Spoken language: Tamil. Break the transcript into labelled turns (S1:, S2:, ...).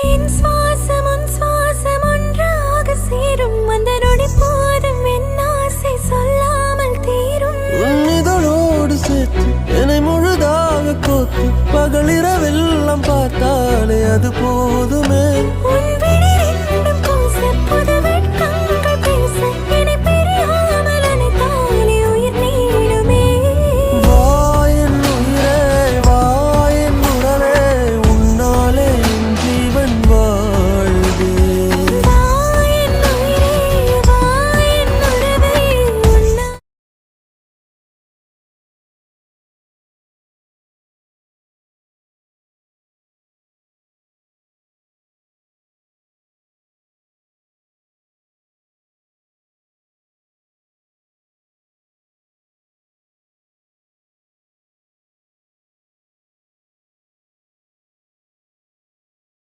S1: என் சுவாசம் உன் சுவாசம் ஒன்றாக சேரும் அந்த நொடி போதும் என் ஆசை சொல்லாமல் தீரும்
S2: இதழோடு சேர்த்து என்னை முழுதாக கோத்து பகலிரவெல்லாம் பார்த்தாலே அது போதுமே